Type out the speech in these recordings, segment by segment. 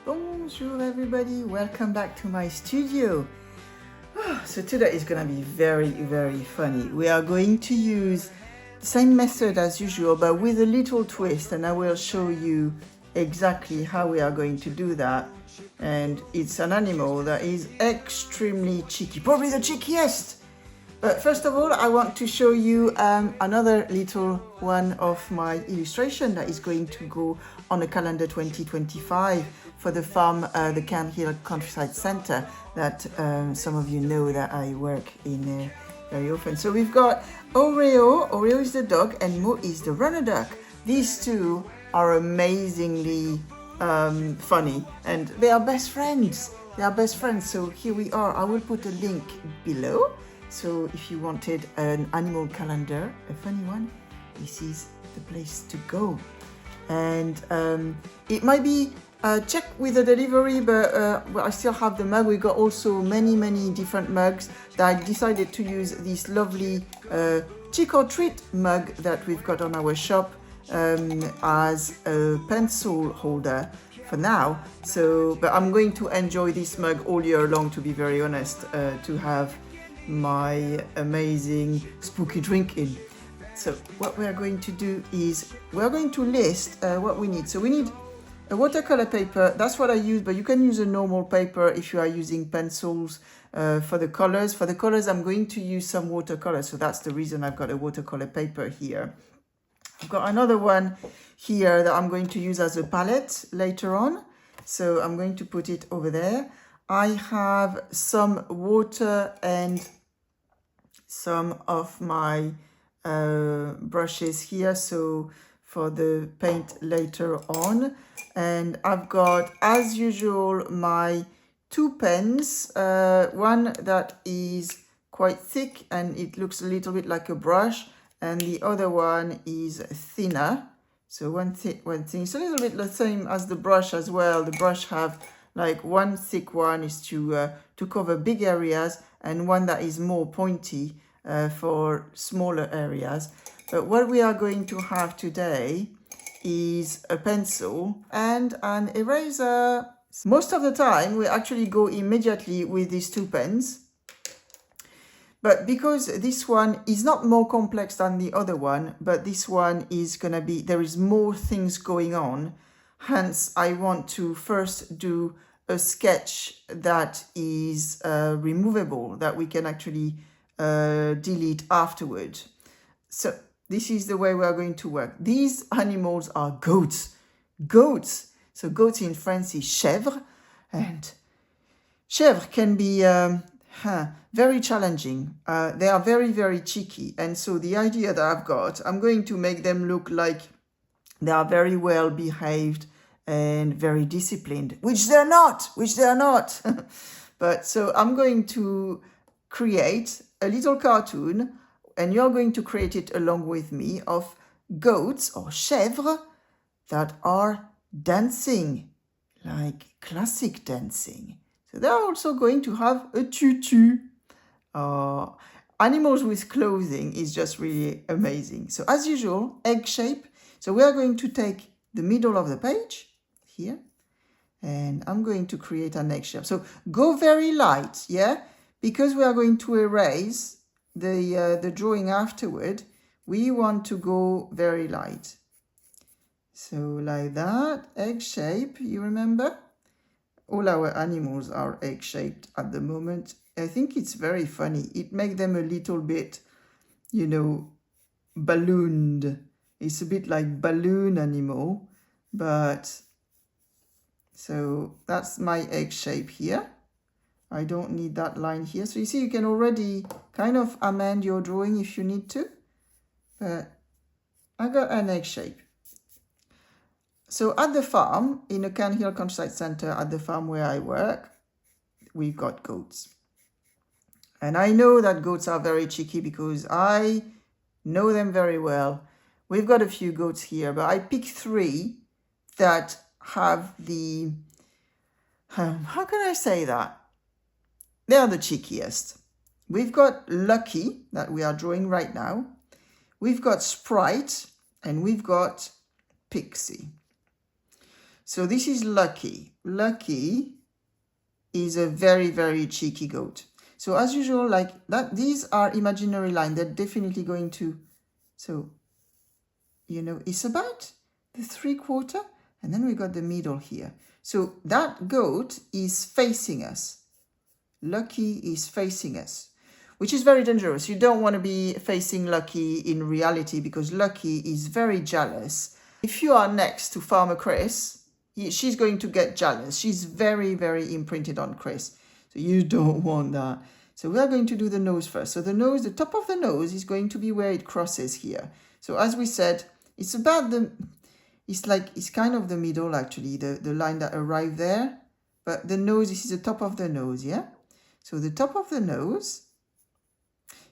Bonjour everybody, welcome back to my studio. So today is gonna be very funny. We are going to use the same method as usual but with a little twist, and I will show you exactly how we are going to do that. And it's an animal that is extremely cheeky, probably the cheekiest. But first of all, I want to show you another little one of my illustration that is going to go on the calendar 2025 for the farm, the Can Hill Countryside Center that some of you know that I work in very often. So we've got Oreo is the dog and Mo is the runner duck. These two are amazingly funny and they are best friends. So here we are. I will put a link below. So if you wanted an animal calendar, a funny one, this is the place to go. And it might be checked with the delivery, but I still have the mug. We got also many different mugs that I decided to use this lovely trick or treat mug that we've got on our shop as a pencil holder for now. So, but I'm going to enjoy this mug all year long, to be very honest, to have my amazing spooky drink in. So what we are going to do is we're going to list what we need. So we need a watercolor paper. That's what I use, but you can use a normal paper if you are using pencils for the colors. For the colors, I'm going to use some watercolor. So that's the reason I've got a watercolor paper here. I've got another one here that I'm going to use as a palette later on. So I'm going to put it over there. I have some water and some of my brushes here, so for the paint later on. And I've got, as usual, my two pens, one that is quite thick and it looks a little bit like a brush, and the other one is thinner. So one thing, it's a little bit the same as the brush as well. The brush have like one thick one is to cover big areas, and one that is more pointy for smaller areas. But what we are going to have today is a pencil and an eraser. Most of the time we actually go immediately with these two pens, but because this one is not more complex than the other one, but this one is gonna be, there is more things going on, hence I want to first do a sketch that is removable, that we can actually delete afterward. So this is the way we are going to work. These animals are goats. So goats in French is chèvre, and chèvre can be very challenging. They are very cheeky, and so the idea that I've got, I'm going to make them look like they are very well behaved and very disciplined, which they're not. But so I'm going to create a little cartoon, and you're going to create it along with me, of goats or chèvres that are dancing, like classic dancing. So they're also going to have a tutu. Animals with clothing is just really amazing. So as usual, egg shape. So we are going to take the middle of the page here, and I'm going to create an egg shape. So go very light, yeah? Because we are going to erase the drawing afterward, we want to go very light. So like that, egg shape, you remember? All our animals are egg-shaped at the moment. I think it's very funny. It makes them a little bit, you know, ballooned. It's a bit like balloon animal, but so that's my egg shape here. I don't need that line here. So you see, you can already kind of amend your drawing if you need to. But I got an egg shape. So at the farm, in the Can Hill Countryside Center, at the farm where I work, we've got goats. And I know that goats are very cheeky because I know them very well. We've got a few goats here, but I picked three that have the, how can I say that? They are the cheekiest. We've got Lucky, that we are drawing right now. We've got Sprite, and we've got Pixie. So this is Lucky. Lucky is a very, very cheeky goat. So as usual, like that, these are imaginary lines. They're definitely going to, so, you know, it's about the 3/4, and then we got the middle here. So that goat is facing us. Lucky is facing us, which is very dangerous. You don't want to be facing Lucky in reality because Lucky is very jealous. If you are next to Farmer Chris, she's going to get jealous. She's very, very imprinted on Chris. So you don't want that. So we are going to do the nose first. So the nose, the top of the nose is going to be where it crosses here. So as we said, it's about the, it's kind of the middle actually, the line that arrived there. But the nose, this is the top of the nose, yeah? So the top of the nose,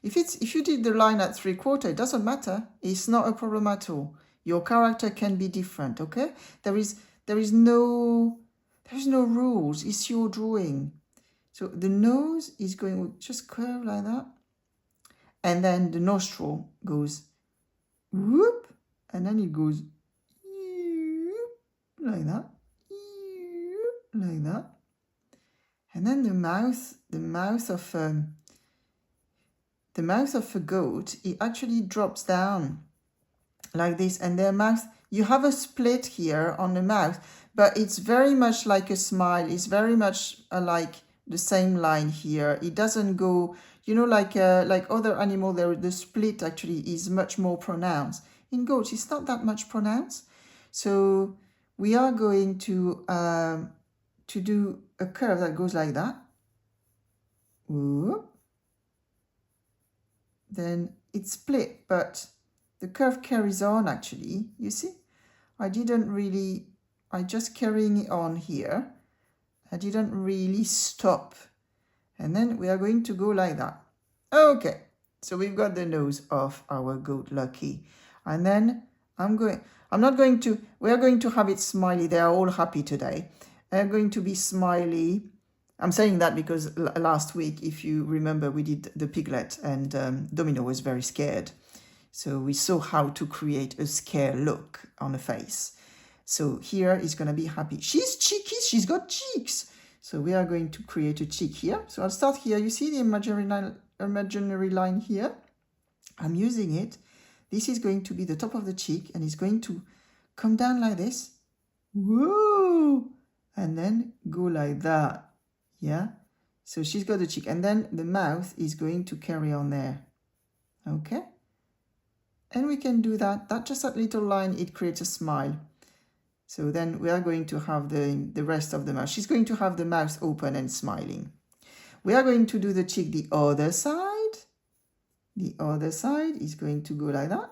if you did the line at 3/4, it doesn't matter. It's not a problem at all. Your character can be different, okay? There is no rules. It's your drawing. So the nose is going to just curve like that. And then the nostril goes whoop, and then it goes like that, like that. And then the mouth of a goat, it actually drops down like this, and their mouth, you have a split here on the mouth, but it's very much like a smile. It's very much like the same line here. It doesn't go, you know, like other animal, the split actually is much more pronounced. In goats, it's not that much pronounced. So we are going to do a curve that goes like that. Whoop. Then it's split, but the curve carries on actually, you see? I just carrying it on here. I didn't really stop. And then we are going to go like that. Okay, so we've got the nose of our goat Lucky. And then we are going to have it smiley. They are all happy today. They're going to be smiley. I'm saying that because last week, if you remember, we did the piglet and Domino was very scared. So we saw how to create a scare look on a face. So here is going to be happy. She's cheeky. She's got cheeks. So we are going to create a cheek here. So I'll start here. You see the imaginary line here? I'm using it. This is going to be the top of the cheek, and it's going to come down like this. Whoa! And then go like that. Yeah, so she's got the cheek, and then the mouth is going to carry on there. Okay, and we can do that. Just that little line, it creates a smile. So then we are going to have the rest of the mouth. She's going to have the mouth open and smiling. We are going to do the cheek the other side. The other side is going to go like that,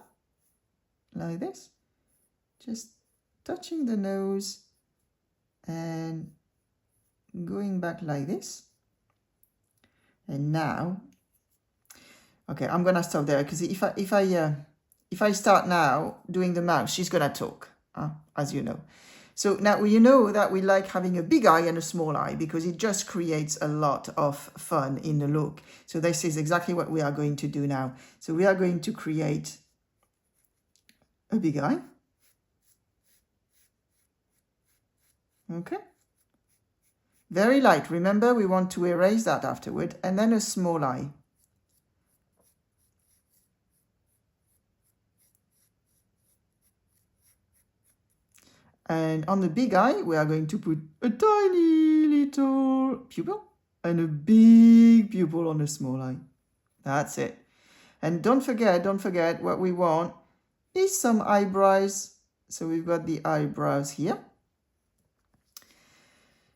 like this, just touching the nose and going back like this. And now, okay, I'm gonna stop there because if I start now doing the mouth, she's gonna talk, as you know. So now you know that we like having a big eye and a small eye because it just creates a lot of fun in the look. So this is exactly what we are going to do now. So we are going to create a big eye. Okay. Very light. Remember, we want to erase that afterward. And then a small eye. And on the big eye, we are going to put a tiny little pupil and a big pupil on the small eye. That's it. And don't forget, what we want is some eyebrows. So we've got the eyebrows here.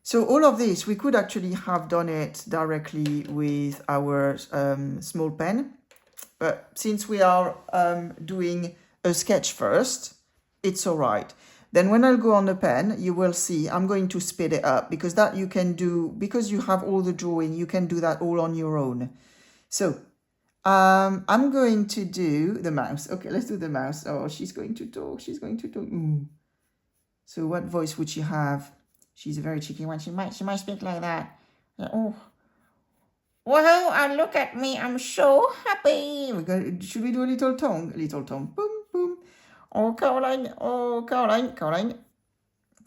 So all of this, we could actually have done it directly with our small pen. But since we are doing a sketch first, it's all right. Then when I'll go on the pen, you will see I'm going to speed it up because that you can do, because you have all the drawing, you can do that all on your own. So I'm going to do the mouse. Okay, let's do the mouse. Oh, she's going to talk. She's going to talk. So what voice would she have? She's a very cheeky one. She might speak like that. Oh. Well, look at me. I'm so happy. Should we do a little tongue? A little tongue. Boom, boom. Oh, Caroline. Oh, Caroline. Caroline.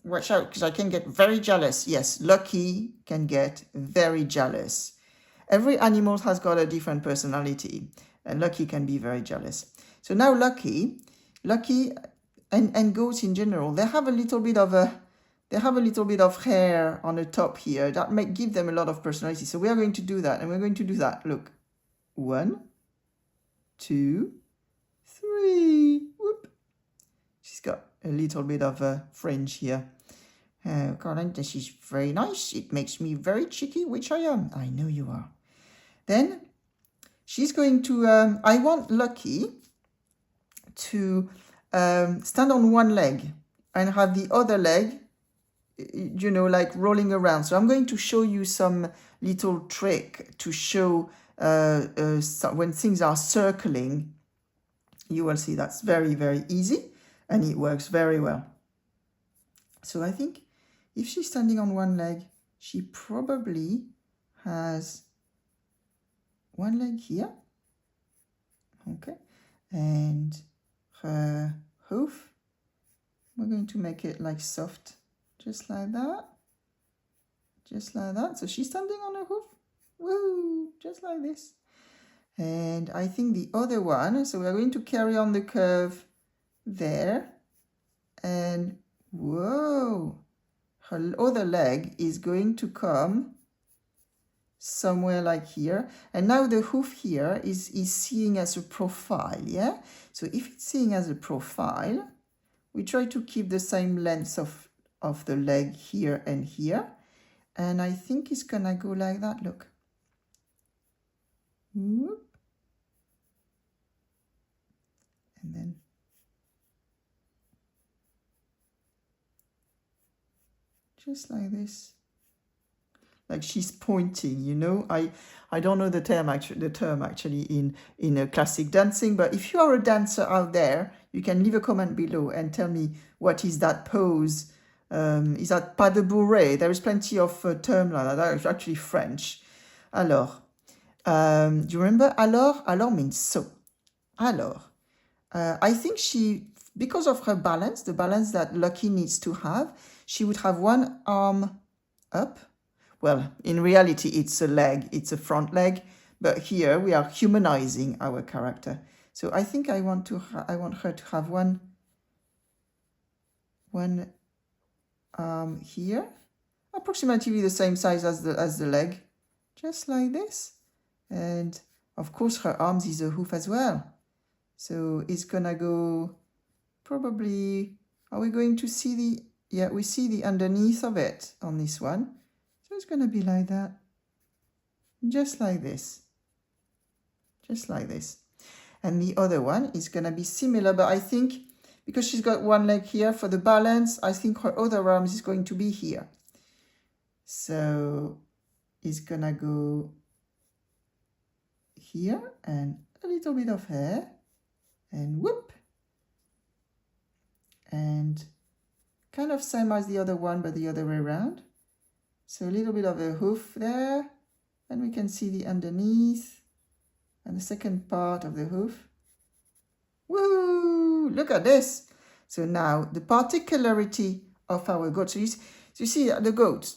watch out, because I can get very jealous. Yes, Lucky can get very jealous. Every animal has got a different personality, and Lucky can be very jealous. So now Lucky and goats in general, they have a little bit of hair on the top here that may give them a lot of personality. So we are going to do that, and we're going to do that. Look, 1, 2, 3. Whoop. She's got a little bit of a fringe here. Caroline, this is very nice. It makes me very cheeky, which I am. I know you are. Then she's going to, I want Lucky to stand on one leg and have the other leg, you know, like rolling around. So I'm going to show you some little trick to show when things are circling. You will see that's very, very easy, and it works very well. So I think if she's standing on one leg, she probably has one leg here. Okay. And her hoof, we're going to make it like soft, just like that. Just like that. So she's standing on her hoof. Woo! Just like this. And I think the other one, so we're going to carry on the curve there. And whoa! Her other leg is going to come somewhere like here. And now the hoof here is seeing as a profile, yeah? So if it's seeing as a profile, we try to keep the same length of the leg here and here. And I think it's gonna go like that, look. Whoop. And then just like this. Like she's pointing, you know. I don't know the term actually in a classic dancing, but if you are a dancer out there, you can leave a comment below and tell me what is that pose. Is that pas de bourrée? There is plenty of terms like that. That is actually French. Alors, do you remember alors? Alors means so. Alors, I think she, because of her balance, the balance that Lucky needs to have, she would have one arm up. Well, in reality, it's a leg, it's a front leg, but here we are humanizing our character. So I think I want her to have one arm here, approximately the same size as the leg, just like this. And of course, her arms is a hoof as well. So it's gonna go probably. Are we going to see the? Yeah, we see the underneath of it on this one. So it's going to be like that, just like this, just like this. And the other one is going to be similar, but I think because she's got one leg here for the balance, I think her other arms is going to be here. So it's going to go here and a little bit of hair and whoop. And kind of same as the other one, but the other way around. So a little bit of a hoof there, and we can see the underneath and the second part of the hoof. Woo! Look at this. So now the particularity of our goat. So you see the goat.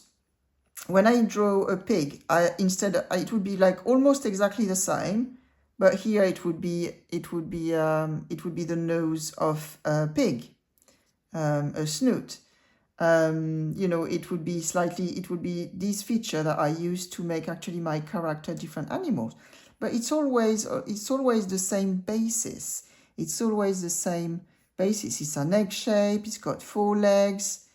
When I draw a pig, it would be like almost exactly the same, but here it would be the nose of a pig, a snoot. You know, it would be this feature that I use to make actually my character different animals. But it's always the same basis. It's always the same basis. It's an egg shape. It's got 4 legs.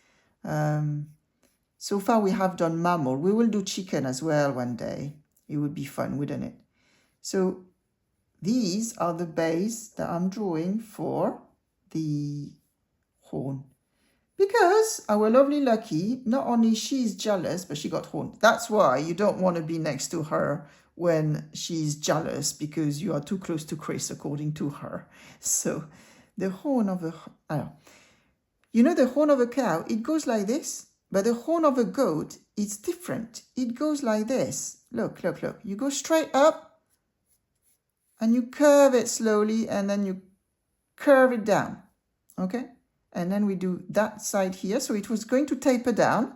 So far we have done mammal. We will do chicken as well one day. It would be fun, wouldn't it? So these are the base that I'm drawing for the horn. Because our lovely Lucky, not only she's jealous, but she got horns. That's why you don't want to be next to her when she's jealous, because you are too close to Chris, according to her. So the horn of a... you know, the horn of a cow, it goes like this, but the horn of a goat, it's different. It goes like this. Look, look, look. You go straight up, and you curve it slowly, and then you curve it down. Okay? And then we do that side here. So it was going to taper down.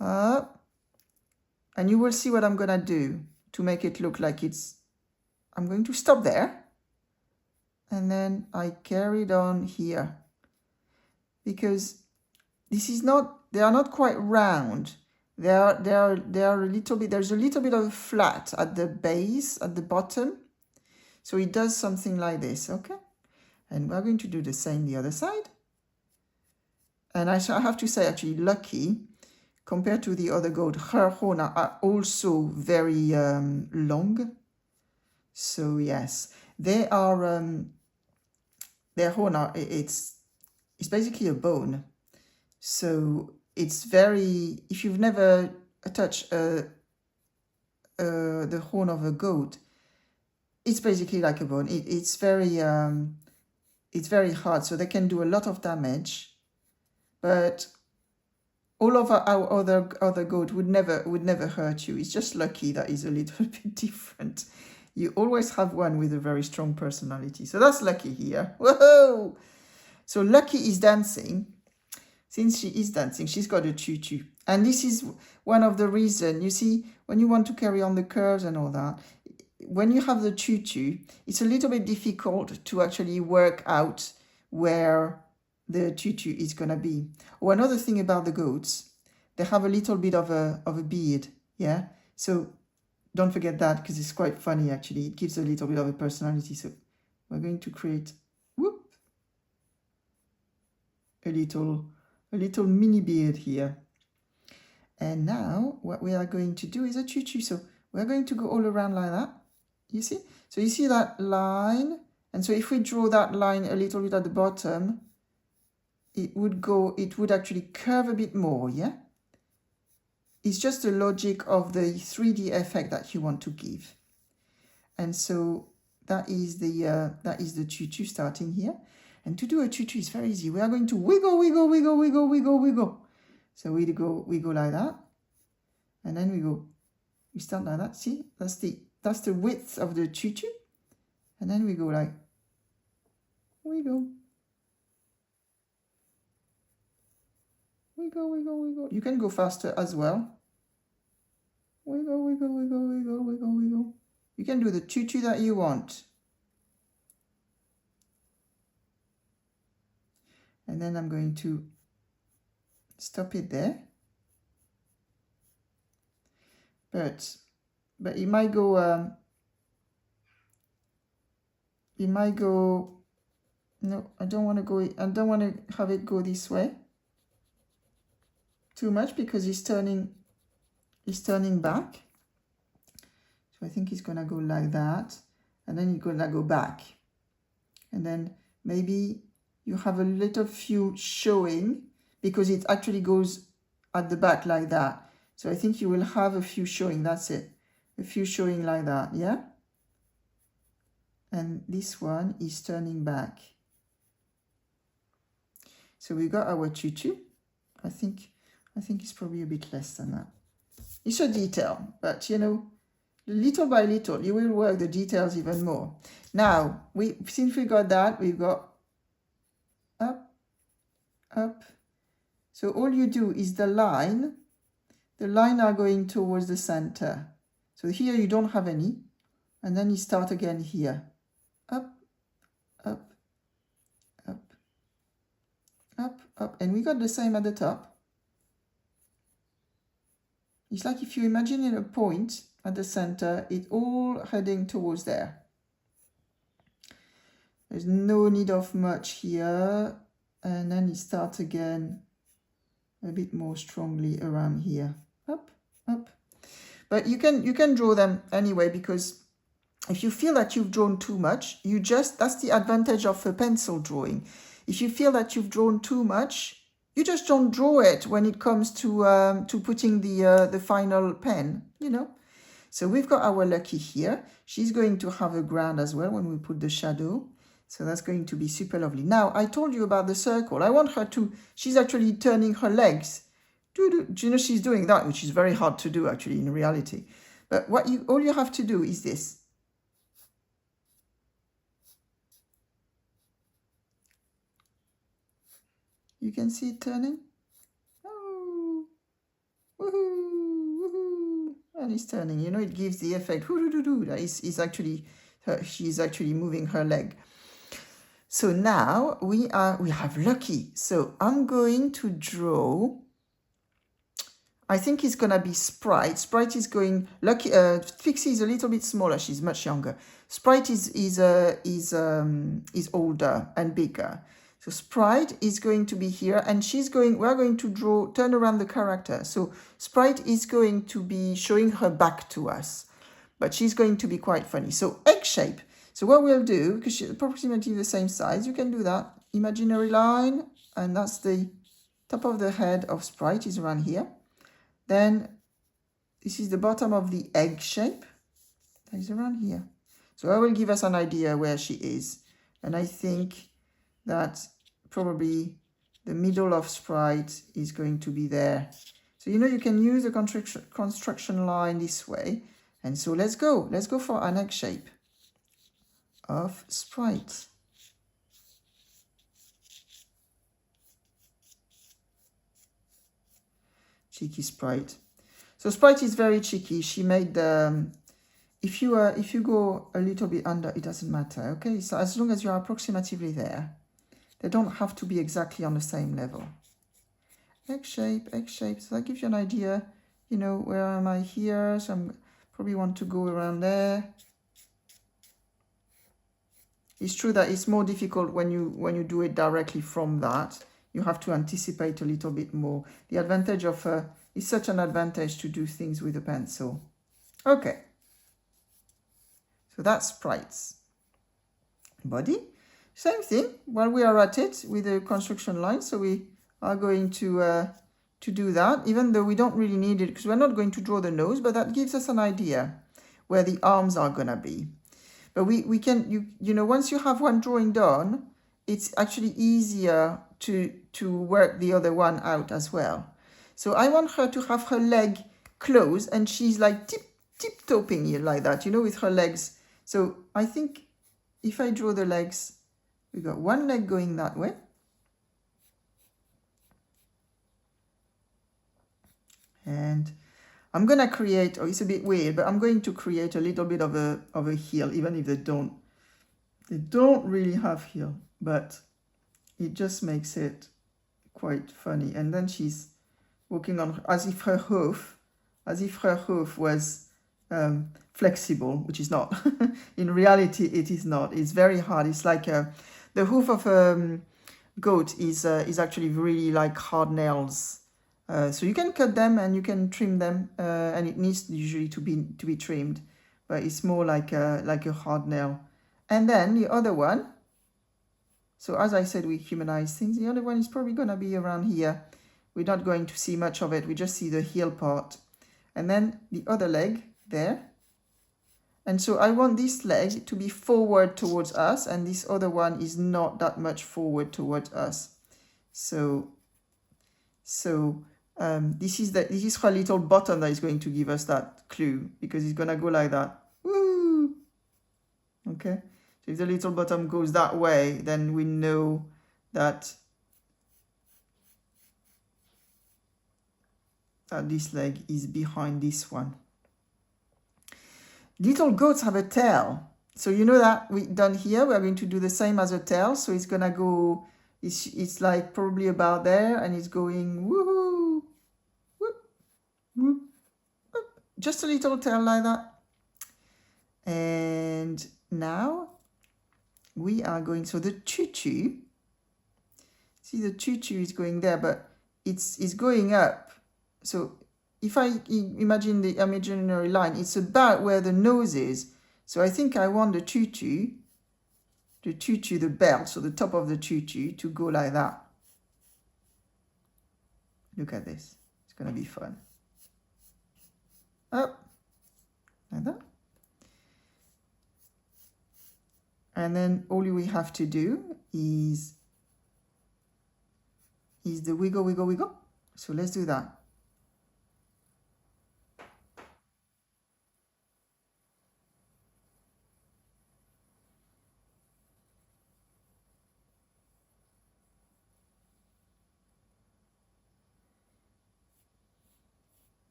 And you will see what I'm going to do to make it look like it's... I'm going to stop there. And then I carried on here. Because this is not... They are not quite round. They are a little bit... There's a little bit of a flat at the base, at the bottom. So it does something like this, okay? And we're going to do the same the other side. And I have to say, actually, lucky, compared to the other goat, her horns are also very long. So yes, they are, their horn are, it's basically a bone. So it's very, if you've never touched the horn of a goat, it's basically like a bone. It's very hard, so they can do a lot of damage. But all of our other goat would never hurt you. It's just lucky that is a little bit different. You always have one with a very strong personality. So that's Lucky here. Whoa! So Lucky is dancing. Since she is dancing, she's got a tutu. And this is one of the reasons, you see, when you want to carry on the curves and all that, when you have the tutu, it's a little bit difficult to actually work out where the tutu is going to be. Or another thing about the goats, they have a little bit of a beard, yeah? So don't forget that, because it's quite funny, actually. It gives a little bit of a personality. So we're going to create, whoop, a little mini beard here. And now what we are going to do is a tutu. So we're going to go all around like that. You see? So you see that line? And so if we draw that line a little bit at the bottom, it would actually curve a bit more, yeah? It's just the logic of the 3D effect that you want to give. And so that is the tutu starting here. And to do a tutu is very easy. We are going to wiggle, wiggle, wiggle, wiggle, wiggle, wiggle. So we go like that. And then we start like that. See, that's the width of the tutu. And then we go like, wiggle. Wiggle, wiggle, wiggle. You can go faster as well. Wiggle, wiggle, wiggle, wiggle, wiggle, wiggle. You can do the tutu that you want. And then I'm going to stop it there. But it might go, no, I don't want to have it go this way too much, because it's turning back. So I think it's gonna go like that, and then it's gonna go back. And then maybe you have a little few showing, because it actually goes at the back like that. So I think you will have a few showing, that's it. A few showing like that, yeah? And this one is turning back. So we got our tutu. I think it's probably a bit less than that. It's a detail, but you know, little by little, you will work the details even more. Now, since we got that, we've got up, up. So all you do is the line are going towards the center. So here you don't have any, and then you start again here. Up, up, up, up, up. And we got the same at the top. It's like if you imagine a point at the center, it's all heading towards there. There's no need of much here. And then you start again a bit more strongly around here. Up, up. But you can draw them anyway, because if you feel that you've drawn too much, that's the advantage of a pencil drawing. If you feel that you've drawn too much, you just don't draw it when it comes to putting the final pen, you know. So we've got our Lucky here. She's going to have a ground as well when we put the shadow. So that's going to be super lovely. Now, I told you about the circle. I want her to, she's actually turning her legs. Do you know she's doing that, which is very hard to do actually in reality. But all you have to do is this. You can see it turning. Oh, woohoo, woohoo. And it's turning. You know, it gives the effect. That is actually she's actually moving her leg. So now we have Lucky. So I'm going to draw. I think it's gonna be Sprite. Sprite is going Lucky. Pixie is a little bit smaller. She's much younger. Sprite is older and bigger. So Sprite is going to be here, and she's going. We're going to turn around the character. So Sprite is going to be showing her back to us, but she's going to be quite funny. So egg shape. So what we'll do, because she's approximately the same size, you can do that. Imaginary line, and that's the top of the head of Sprite is around here. Then this is the bottom of the egg shape. That is around here. So I will give us an idea where she is. And I think that probably the middle of Sprite is going to be there. So, you know, you can use a construction line this way. And so let's go. Let's go for an egg shape of Sprite. Cheeky Sprite. So Sprite is very cheeky. She made the if you go a little bit under, it doesn't matter. Okay, so as long as you are approximately there, they don't have to be exactly on the same level. Egg shape, egg shape. So that gives you an idea. You know, where am I here? So I'm probably want to go around there. It's true that it's more difficult when you do it directly from that. You have to anticipate a little bit more. The advantage of it's such an advantage to do things with a pencil. Okay. So that's Sprite's body. Same thing while we are at it with the construction line. So we are going to do that, even though we don't really need it because we're not going to draw the nose, but that gives us an idea where the arms are gonna be. But we can, you know, once you have one drawing done, it's actually easier to work the other one out as well. So I want her to have her leg closed and she's like tip-topping it like that, you know, with her legs. So I think if I draw the legs, we got one leg going that way. And I'm going to create, it's a bit weird, but I'm going to create a little bit of a heel, even if they don't really have heel, but it just makes it quite funny. And then she's walking on as if her hoof was flexible, which is not. In reality, it is not. It's very hard. It's like the hoof of a goat is actually really like hard nails. So you can cut them and you can trim them, and it needs usually to be trimmed, but it's more like a hard nail. And then the other one. So as I said, we humanize things. The other one is probably going to be around here. We're not going to see much of it. We just see the heel part. And then the other leg there. And so I want this leg to be forward towards us, and this other one is not that much forward towards us. So this is her little button that is going to give us that clue, because it's going to go like that. Woo! Okay. So if the little bottom goes that way, then we know that this leg is behind this one. Little goats have a tail. So you know that we done here, we're going to do the same as a tail. So it's going to go, it's like probably about there, and it's going woohoo, whoop, whoop, whoop. Just a little tail like that. And now we are going, so the tutu, see the tutu is going there, but it's going up. So if I imagine the imaginary line, it's about where the nose is. So I think I want the tutu, the belt, so the top of the tutu to go like that. Look at this. It's going to be fun. Up, like that. And then all we have to do is the wiggle, wiggle, wiggle. So let's do that.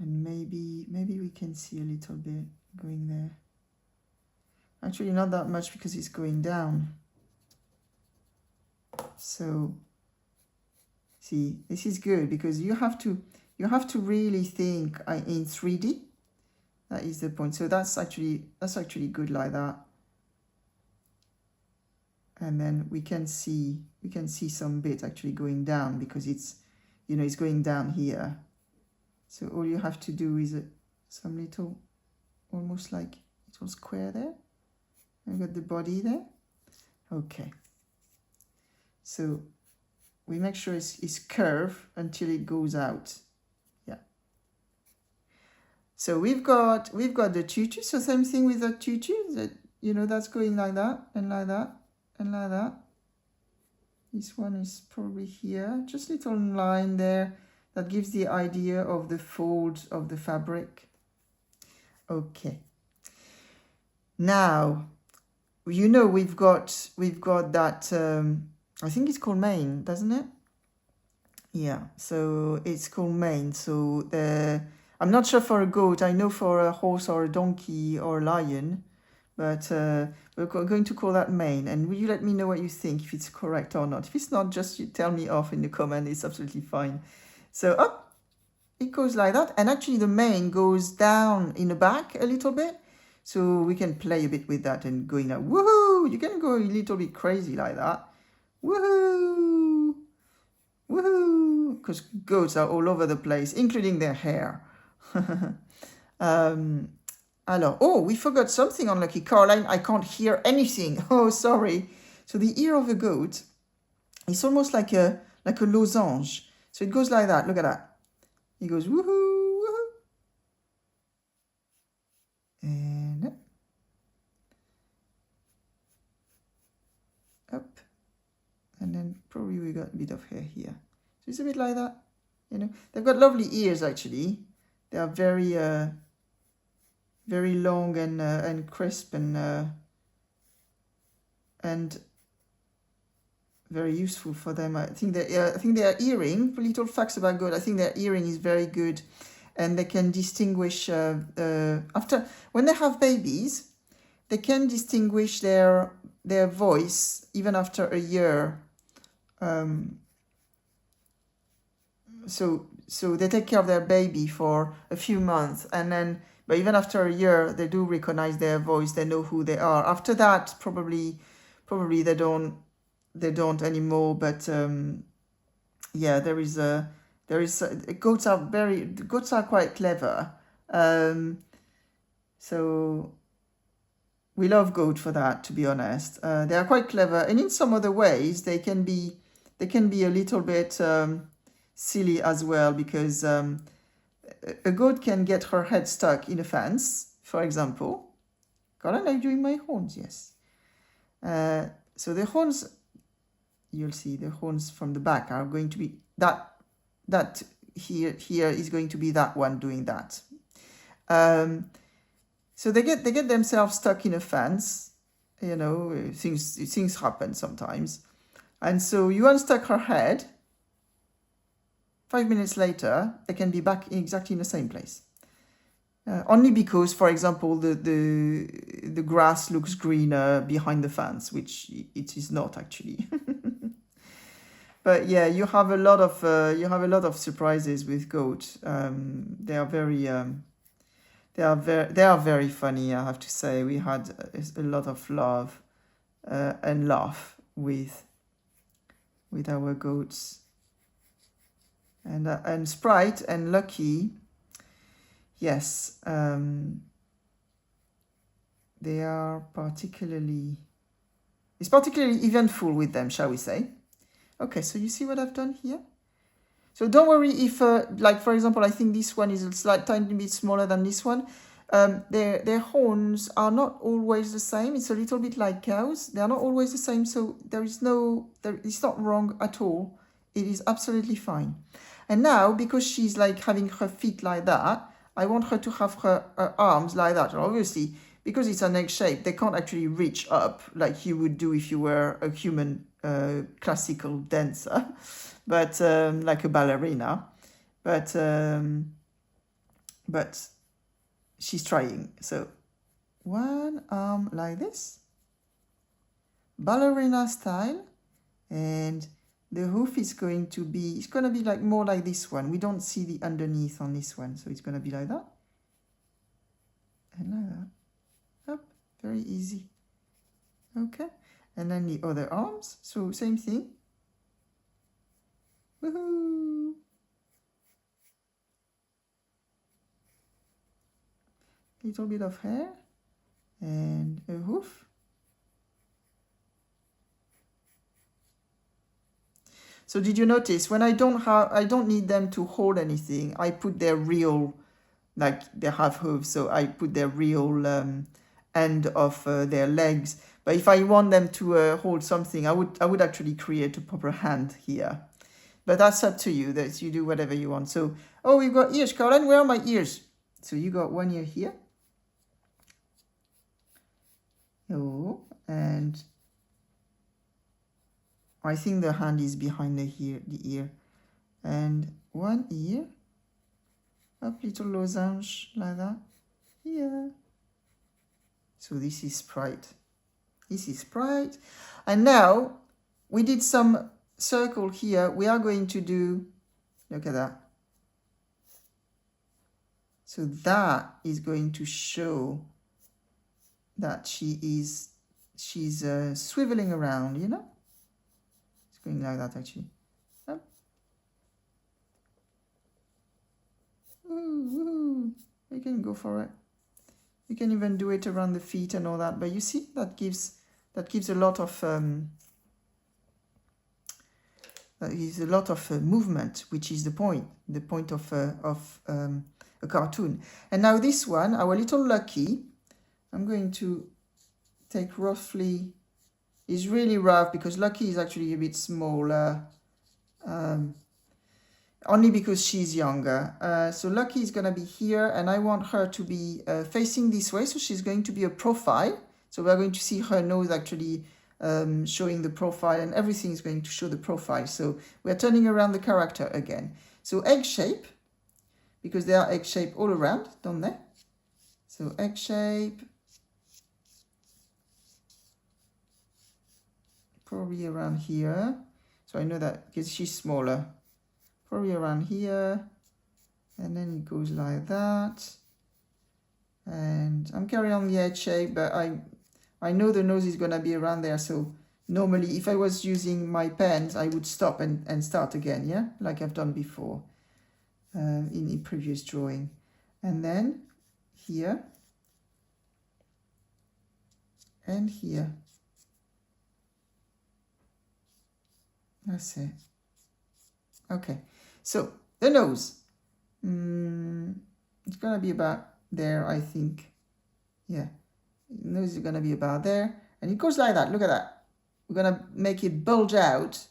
And maybe we can see a little bit going there. Actually, not that much because it's going down. So, see, this is good because you have to really think in 3D. That is the point. So that's actually good like that. And then we can see some bit actually going down because it's, you know, it's going down here. So all you have to do is some little, almost like little square there. I've got the body there. Okay. So we make sure it's curved until it goes out. Yeah. So we've got the tutu. So same thing with the tutu. That, you know, that's going like that and like that and like that. This one is probably here. Just little line there that gives the idea of the folds of the fabric. Okay. Now, you know, we've got that. I think it's called mane, doesn't it? Yeah, so it's called mane. So I'm not sure for a goat. I know for a horse or a donkey or a lion, but we're going to call that mane. And will you let me know what you think, if it's correct or not? If it's not, just you tell me off in the comment. It's absolutely fine. So up, it goes like that. And actually the mane goes down in the back a little bit. So we can play a bit with that and going like, woohoo! You can go a little bit crazy like that. Woohoo! Woohoo! Because goats are all over the place, including their hair. Alors, oh, we forgot something on Lucky Caroline. I can't hear anything. Oh, sorry. So the ear of a goat is almost like a losange. So it goes like that. Look at that. It goes woohoo, woohoo. And up. And then probably we got a bit of hair here. So it's a bit like that. You know, they've got lovely ears actually. They are very very long and crisp and very useful for them. I think their earring. Little facts about goat. I think their earring is very good, and they can distinguish after when they have babies. They can distinguish their voice even after a year. So they take care of their baby for a few months, and then, but even after a year, they do recognize their voice. They know who they are. After that, probably they don't anymore. But yeah, goats are quite clever. So we love goat for that, to be honest. They are quite clever, and in some other ways, they can be a little bit silly as well, because a goat can get her head stuck in a fence, for example. Colin, are you doing my horns? Yes. So the horns, you'll see the horns from the back are going to be that here is going to be that one doing that. So they get themselves stuck in a fence. You know, things happen sometimes, and so you unstuck her head. 5 minutes later, they can be back exactly in the same place. Only because, for example, the grass looks greener behind the fence, which it is not actually. But yeah, you have a lot of surprises with goat. They are very funny, I have to say. We had a lot of love and laugh with our goats. And Sprite and Lucky, yes, they are particularly eventful with them, shall we say. Okay, so you see what I've done here? So don't worry if, like for example, I think this one is a tiny bit smaller than this one. Their horns are not always the same. It's a little bit like cows. They are not always the same, so it's not wrong at all. It is absolutely fine. And now, because she's like having her feet like that, I want her to have her arms like that. And obviously, because it's an egg shape, they can't actually reach up like you would do if you were a human classical dancer, but like a ballerina. But but she's trying. So one arm like this, ballerina style, and the hoof is going to be, it's going to be like more like this one. We don't see the underneath on this one, so it's going to be like that and like that. Up, very easy. Okay, and then the other arms, so same thing. Woohoo! Little bit of hair and a hoof. So did you notice when I don't need them to hold anything, I put their real, like they have hooves, so I put their real end of their legs. But if I want them to hold something, I would actually create a proper hand here. But that's up to you. That you do whatever you want. So, oh, we've got ears. Caroline, where are my ears? So you got one ear here. Oh, and I think the hand is behind the ear. And one ear. Up, little losange like that. Yeah. So this is Sprite. This is Sprite. And now we did some circle here. We are going to do, look at that. So that is going to show that she's swiveling around, you know? It's going like that actually. Up. Ooh, ooh. You can go for it. You can even do it around the feet and all that. But you see, that gives a lot of movement, which is the point of a cartoon. And now this one, our little Lucky, I'm going to take roughly, is really rough because Lucky is actually a bit smaller, only because she's younger. So Lucky is going to be here, and I want her to be facing this way, so she's going to be a profile. So we're going to see her nose actually showing the profile, and everything is going to show the profile. So we're turning around the character again. So egg shape, because they are egg shape all around, don't they? So egg shape, probably around here. So I know that because she's smaller, probably around here, and then it goes like that. And I'm carrying on the edge shape, but I know the nose is going to be around there. So normally if I was using my pens, I would stop and start again, yeah, like I've done before in the previous drawing. And then here and here. That's it. Okay, so the nose. It's going to be about there, I think. Yeah, the nose is going to be about there. And it goes like that. Look at that. We're going to make it bulge out.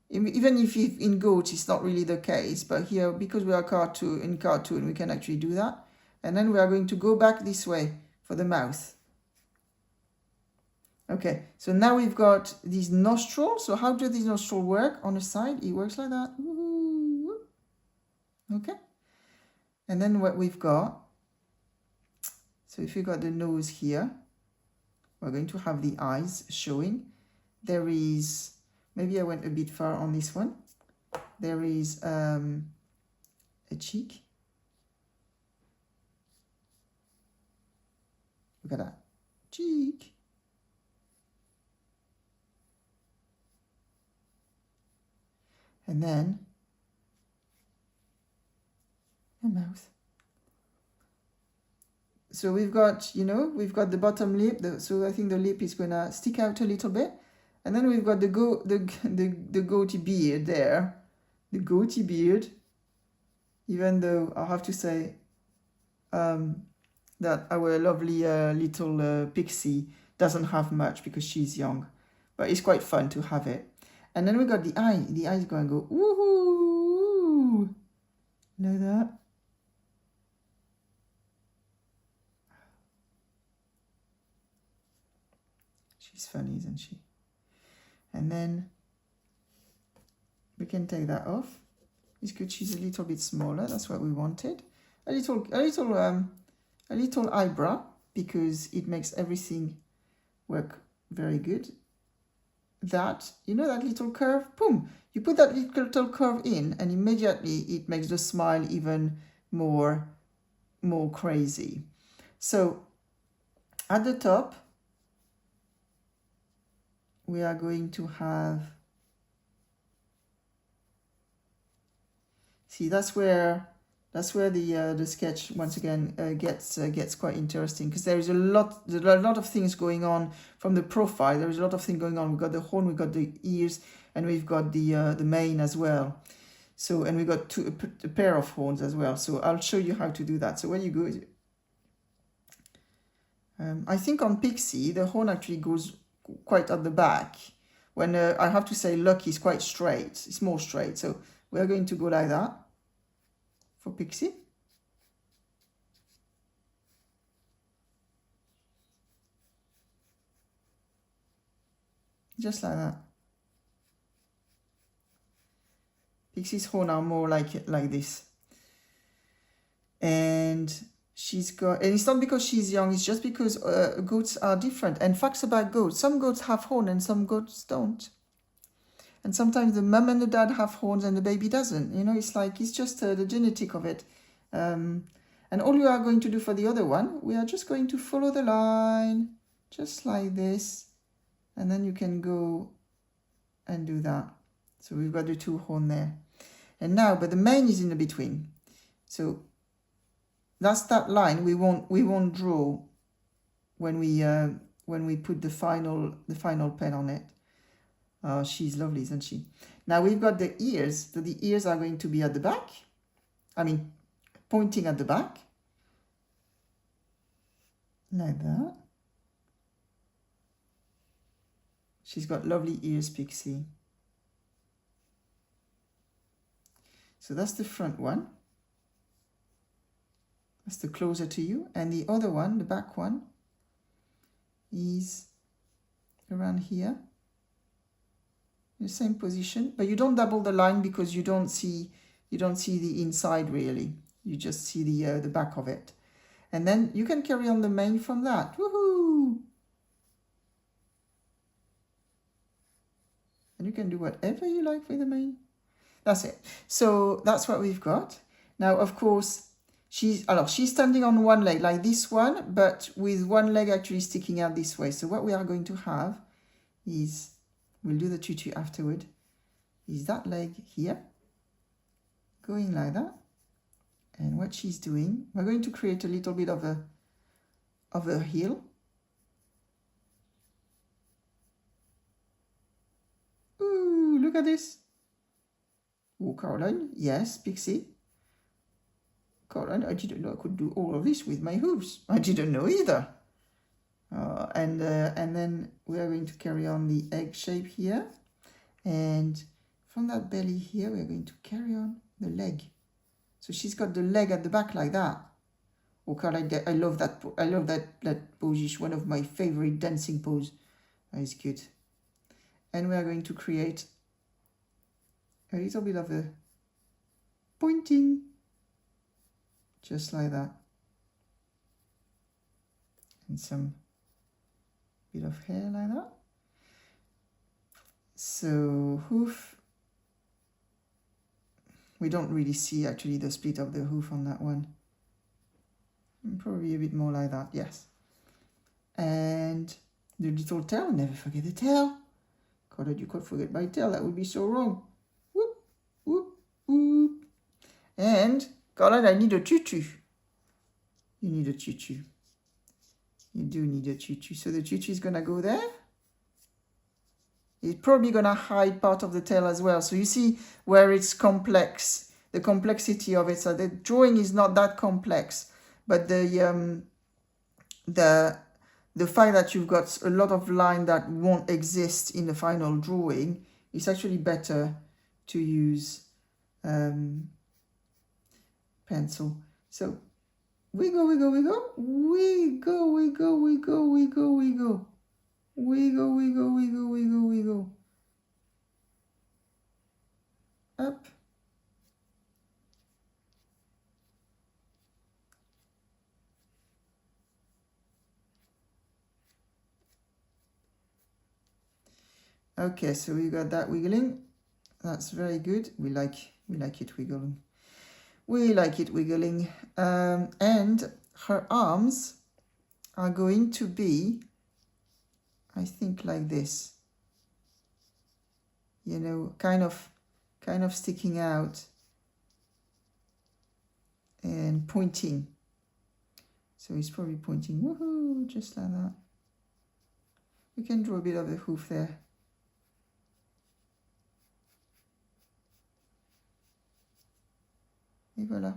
Even if in goats it's not really the case. But here, because we are in cartoon, we can actually do that. And then we are going to go back this way for the mouth. Okay, so now we've got these nostrils. So how do these nostrils work? On the side, it works like that. Okay. And then what we've got, so if you got the nose here, we're going to have the eyes showing. There is, maybe I went a bit far on this one. There is a cheek. Look at that, cheek. And then a mouth. So we've got, you know, we've got the bottom lip. So I think the lip is going to stick out a little bit. And then we've got the goatee beard there. The goatee beard. Even though I have to say that our lovely little pixie doesn't have much because she's young. But it's quite fun to have it. And then we got the eye. The eye is going to go, woohoo! Like that. She's funny, isn't she? And then we can take that off. It's good she's a little bit smaller. That's what we wanted. a little eyebrow, because it makes everything work very good. That, you know, that little curve, boom, you put that little curve in and immediately it makes the smile even more crazy. So at the top, we are going to have, see, that's where the sketch once again gets quite interesting, because there are a lot of things going on from the profile. There's a lot of things going on. We've got the horn, we've got the ears, and we've got the mane as well. So, and we've got a pair of horns as well. So I'll show you how to do that. So when you go, I think on Pixie the horn actually goes quite at the back. When I have to say Lucky is quite straight, it's more straight. So we're going to go like that for Pixie. Just like that. Pixie's horn are more like this. And she's got, and it's not because she's young, it's just because goats are different. And facts about goats, some goats have horn and some goats don't. And sometimes the mum and the dad have horns and the baby doesn't. You know, it's like, it's just the genetic of it. And all you are going to do for the other one, we are just going to follow the line, just like this. And then you can go and do that. So we've got the two horn there. And now, but the mane is in the between. So that's that line we won't draw when we put the final pen on it. She's lovely, isn't she? Now we've got the ears. So the ears are going to be at the back. I mean, pointing at the back. Like that. She's got lovely ears, Pixie. So that's the front one. That's the closer to you. And the other one, the back one, is around here. The same position, but you don't double the line because you don't see the inside really. You just see the back of it. And then you can carry on the mane from that. Woohoo! And you can do whatever you like with the mane. That's it. So that's what we've got. Now, of course, she's standing on one leg like this one, but with one leg actually sticking out this way. So what we are going to have is, we'll do the tutu afterward, is that leg here, going like that. And what she's doing, we're going to create a little bit of a heel. Ooh, look at this. Oh, Caroline, yes, Pixie. Caroline, I didn't know I could do all of this with my hooves. I didn't know either. And then we are going to carry on the egg shape here. And from that belly here, we're going to carry on the leg. So she's got the leg at the back like that. Oh, Caroline, I love that. I love that pose. It's one of my favorite dancing pose. That is good. And we are going to create a little bit of a pointing, just like that. And some bit of hair like that. So hoof, we don't really see actually the split of the hoof on that one. Probably a bit more like that, yes. And the little tail, never forget the tail. God, you could forget my tail, that would be so wrong. Whoop, whoop, whoop. And, God, I need a tutu. You need a tutu. You do need a tutu. So the tutu is gonna go there. It's probably gonna hide part of the tail as well. So you see where it's complex, the complexity of it. So the drawing is not that complex, but the fact that you've got a lot of line that won't exist in the final drawing, it's actually better to use pencil. So we go, we go, we go, we go, we go, we go, we go, we go. We go, we go, we go, we go, we go. Up. Okay, so we got that wiggling. That's very good. We like it wiggling. We like it wiggling. And her arms are going to be, I think, like this. You know, kind of sticking out and pointing. So he's probably pointing, woohoo, just like that. You can draw a bit of a hoof there. Et voilà.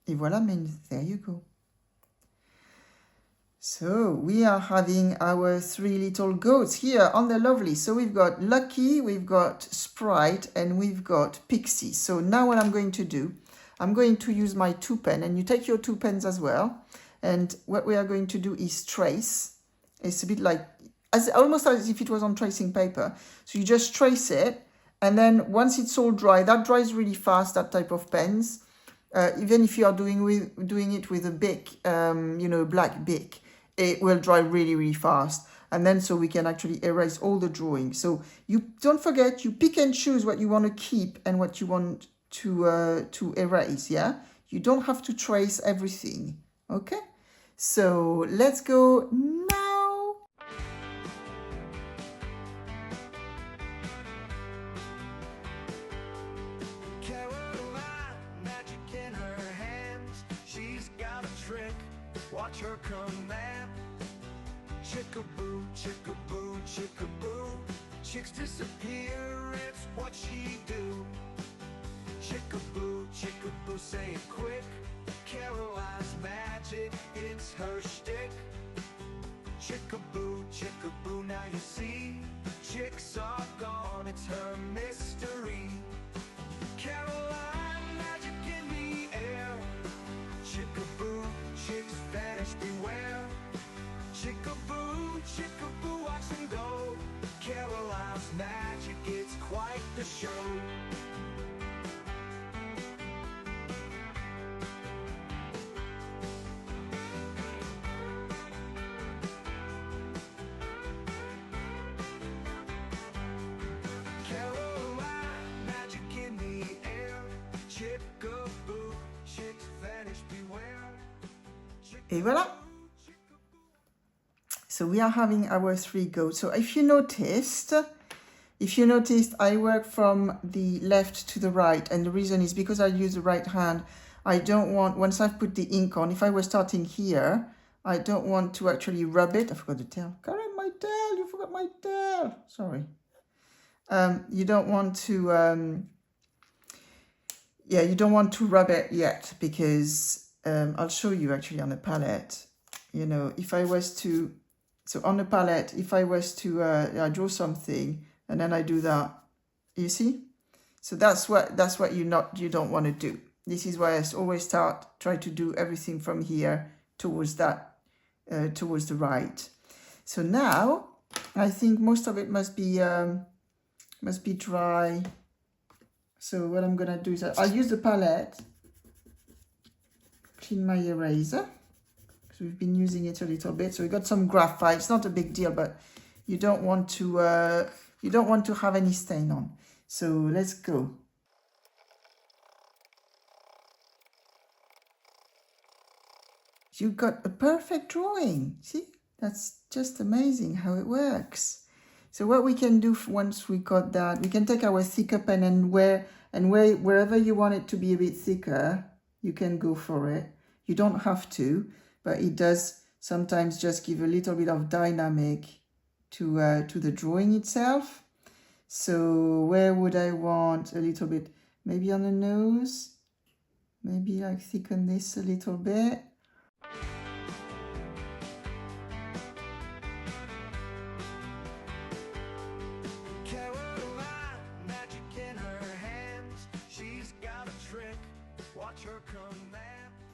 Et voilà means there you go. So we are having our 3 little goats here on the Lovely. So we've got Lucky, we've got Sprite, and we've got Pixie. So now what I'm going to do, I'm going to use my 2 pen, and you take your 2 pens as well. And what we are going to do is trace. It's a bit like, almost as if it was on tracing paper. So you just trace it, and then once it's all dry, that dries really fast, that type of pens. Even if you are doing it with a Bic, you know, black Bic, it will dry really, really fast. And then so we can actually erase all the drawings. So you don't forget, you pick and choose what you want to keep and what you want to erase, yeah? You don't have to trace everything, okay? So let's go now. Magic in her hands, she's got a trick, watch her command. Chickaboo, chickaboo, chickaboo, chicks disappear, it's what she do. Chickaboo, chickaboo, say it quick, Caroline's magic, it's her shtick. Chickaboo, chickaboo, now you see, chicks are gone, it's her mystery. Caroline, magic in the air, chickaboo, chicks vanish, beware. Chickaboo, chickaboo, watch them go, Caroline's magic, it's quite the show. Et voilà. So we are having our 3 goats. So if you noticed, I work from the left to the right, and the reason is because I use the right hand. I don't want, once I've put the ink on, if I was starting here, I don't want to actually rub it. I forgot the tail. Karen, my tail, you forgot my tail. Sorry. You don't want to, you don't want to rub it yet, because I'll show you actually on the palette. You know, if I was to, so on the palette, if I was to I draw something and then I do that, you see? So that's what you don't want to do. This is why I always try to do everything from here towards that, towards the right. So now I think most of it must be dry. So what I'm gonna do is I'll use the palette, clean my eraser. So we've been using it a little bit. So we got some graphite. It's not a big deal, but you don't want to have any stain on. So let's go. You got a perfect drawing. See, that's just amazing how it works. So what we can do once we got that, we can take our thicker pen and wherever you want it to be a bit thicker, you can go for it. You don't have to, but it does sometimes just give a little bit of dynamic to the drawing itself. So where would I want a little bit? Maybe on the nose. Maybe like thicken this a little bit.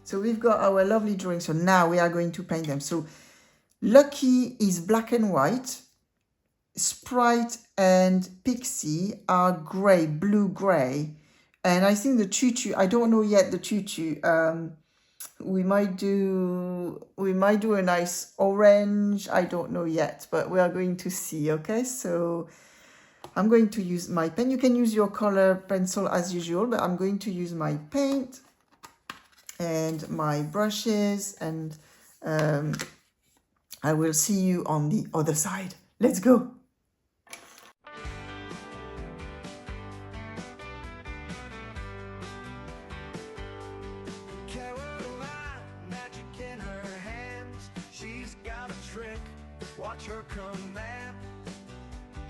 So we've got our lovely drawing. So now we are going to paint them. So Lucky is black and white. Sprite and Pixie are blue gray. And I think the tutu, I don't know yet the tutu. we might do a nice orange. I don't know yet, but we are going to see. Okay, so I'm going to use my pen. You can use your color pencil as usual, but I'm going to use my paint and my brushes, and I will see you on the other side. Let's go. Caroline, magic in her hands. She's got a trick. Watch her command.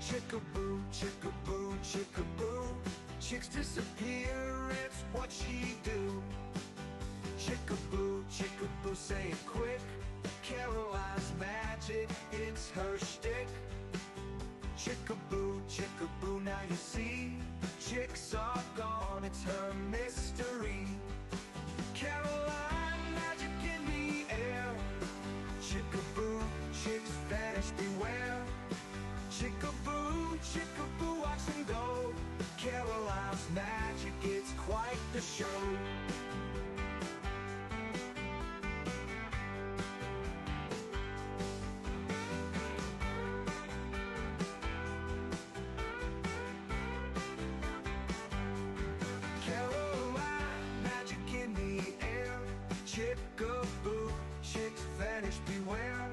Chickaboo, chickaboo, chickaboo. Chicks disappear, it's what she do. Chickaboo, chickaboo, say it quick. Caroline's magic, it's her shtick. Chickaboo, chickaboo, now you see. Chicks are gone, it's her mystery. Caroline, magic in the air. Chickaboo, chicks vanish, beware. Chickaboo, chickaboo, watch them go. Caroline's magic, it's quite the show. Caroline, magic in the air. Chickaboo, chicks vanish, beware.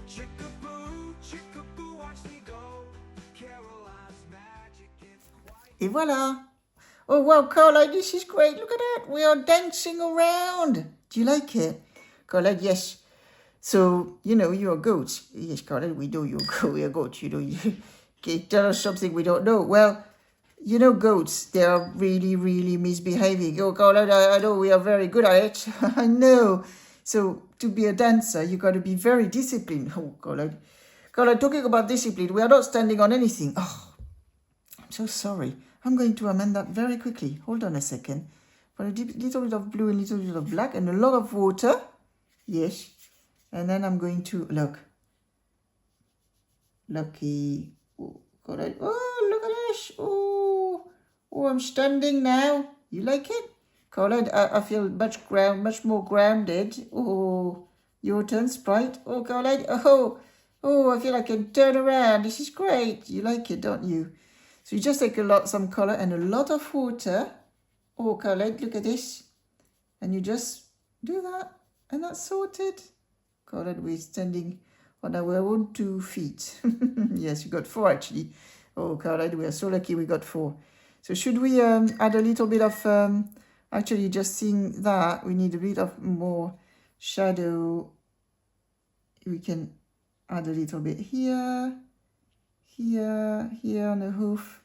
Chickaboo, chickaboo, watch them go. Caroline's magic, it's quite... Et voilà. Oh wow, Carla, this is great. Look at that. We are dancing around. Do you like it? Carla, yes. So, you know, you're a goat. Yes, Carla, we know you're a goat. You know, okay, tell us something we don't know. Well, you know, goats, they are really, really misbehaving. Oh, Carla, I know we are very good at it. I know. So, to be a dancer, you got to be very disciplined. Oh, Carla, talking about discipline, we are not standing on anything. Oh, I'm so sorry. I'm going to amend that very quickly. Hold on a second. For a little bit of blue and a little bit of black and a lot of water. Yes. And then I'm going to, look. Lucky. Oh, God, oh, look at this. Oh, I'm standing now. You like it? Colin, I feel much more grounded. Oh, your turn, Sprite. Oh, Colin. Oh, I feel I can turn around. This is great. You like it, don't you? So you just take some color and a lot of water. Oh, Colin, look at this. And you just do that. And that's sorted. Colin, we're standing on our own 2 feet. Yes, you got 4 actually. Oh, Colin, we are so lucky we got 4. So should we add a little bit of... actually, just seeing that, we need a bit of more shadow. We can add a little bit here, here on the hoof.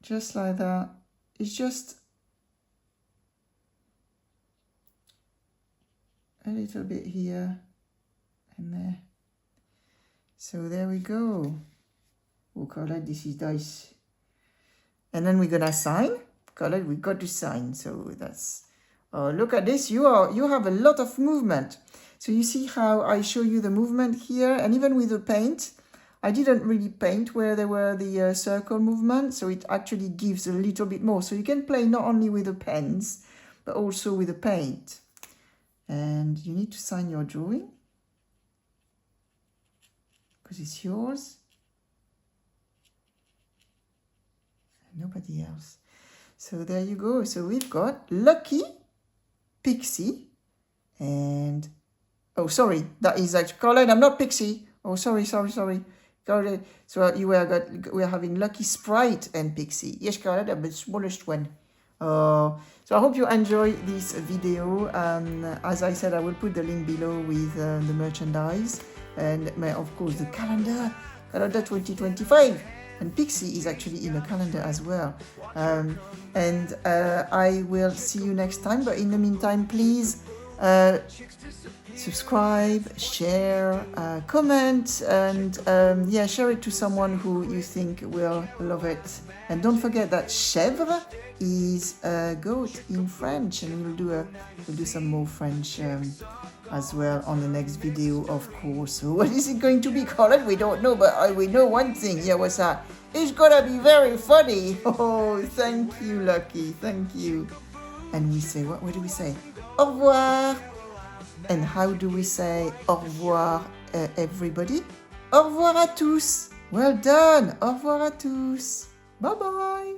Just like that. It's just a little bit here and there. So there we go. Oh, Colette, this is nice. And then we're gonna sign. Colette, we got to sign. So that's. Oh, look at this. You have a lot of movement. So you see how I show you the movement here, and even with the paint, I didn't really paint where there were the circle movement, so it actually gives a little bit more. So you can play not only with the pens, but also with the paint. And you need to sign your drawing, because it's yours. And nobody else. So there you go. So we've got Lucky, Pixie, and... Oh, sorry, that is actually... Caroline, I'm not Pixie. Oh, sorry. Caroline, so we are having Lucky, Sprite, and Pixie. Yes, Caroline, I'm the smallest one. So I hope you enjoy this video. As I said, I will put the link below with the merchandise and of course the calendar 2025. And Pixie is actually in the calendar as well. And I will see you next time. But in the meantime, please subscribe, share, comment, and yeah, share it to someone who you think will love it. And don't forget that chèvre is a goat in French, and we'll do some more French as well on the next video, of course. So what is it going to be called? We don't know, but we know one thing. Yeah, what's that? It's gonna be very funny. Oh, thank you, Lucky. Thank you. and we say, what do we say? Au revoir. And how do we say au revoir, everybody? Au revoir à tous. Well done. Au revoir à tous. Bye bye.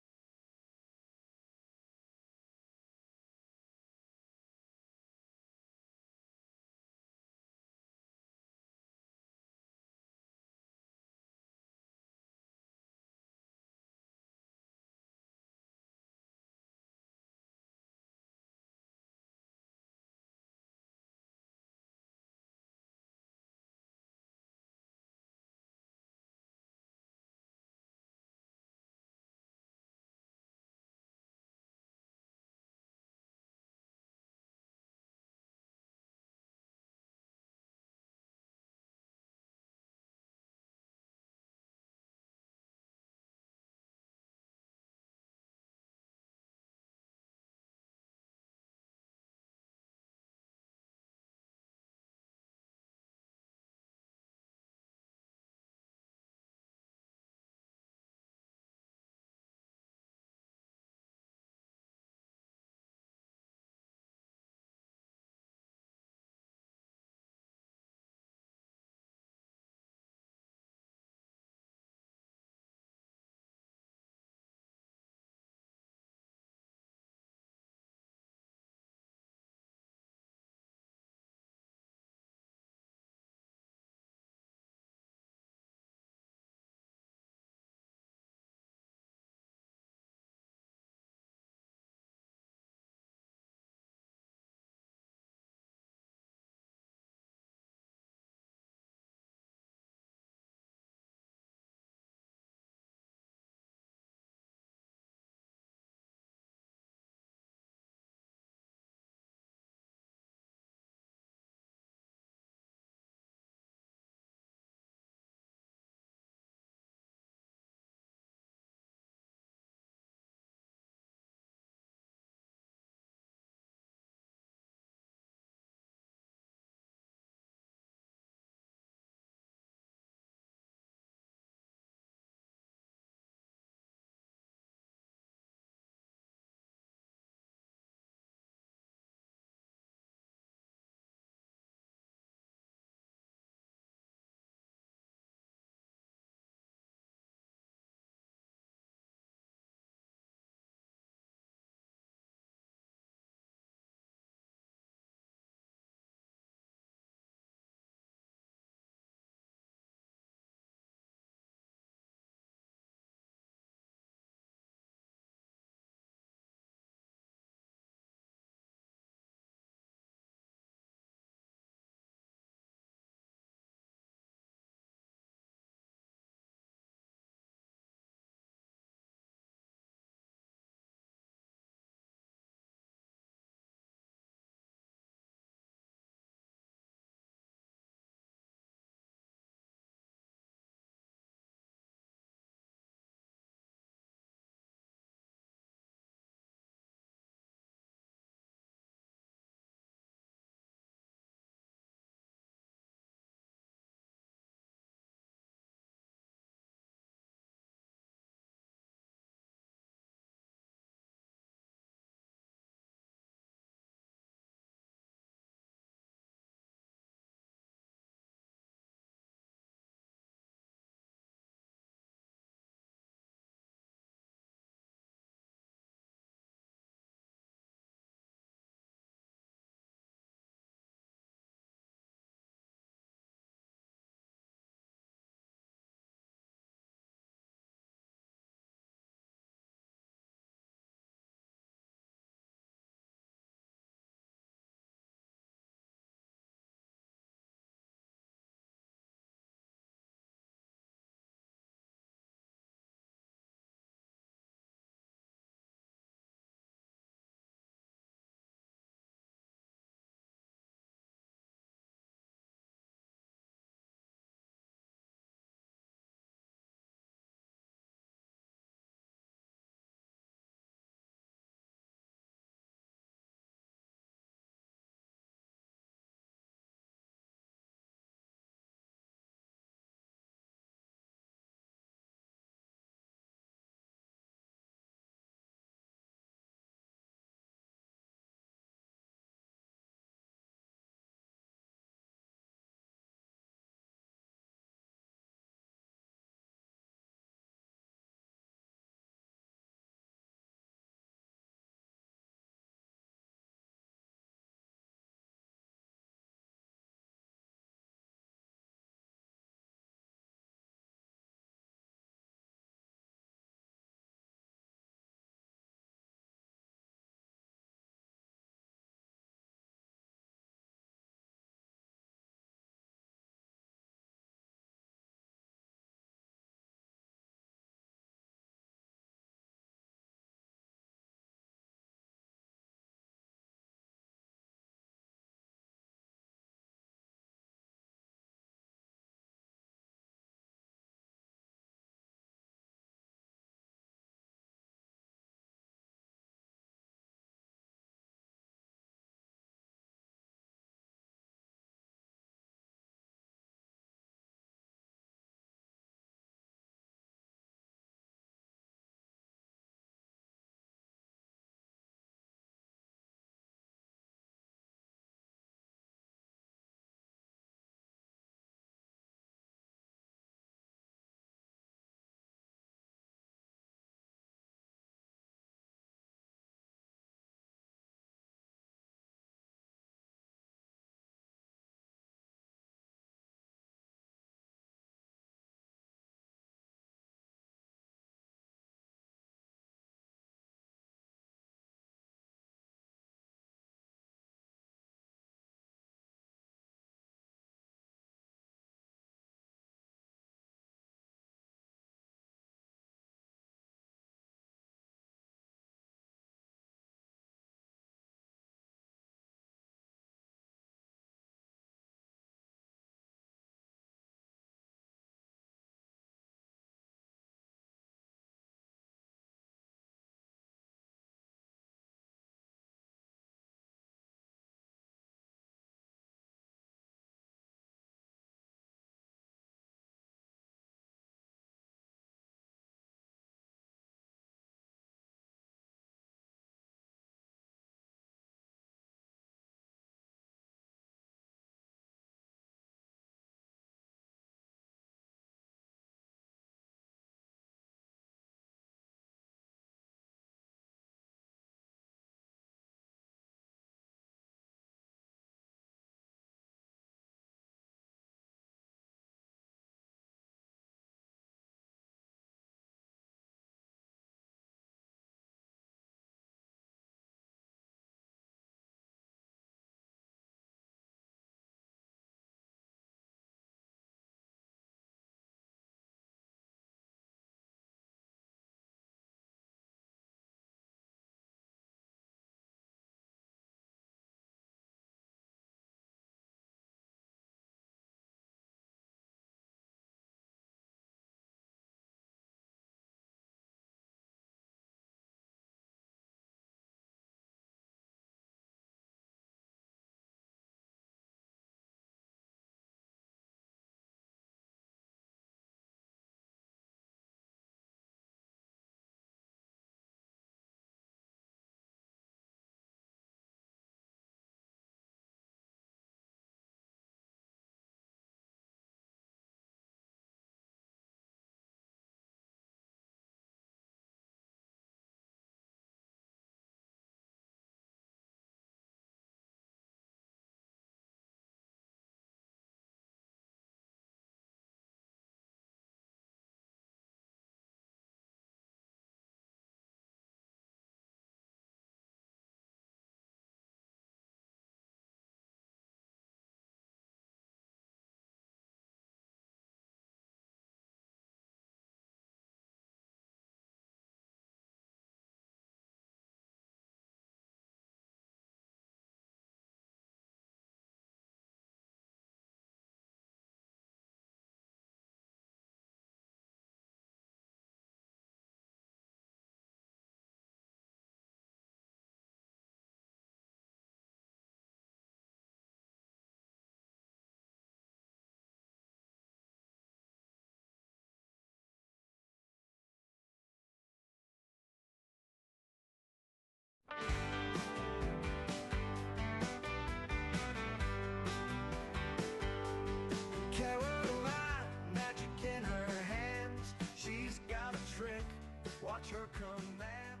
watch her command.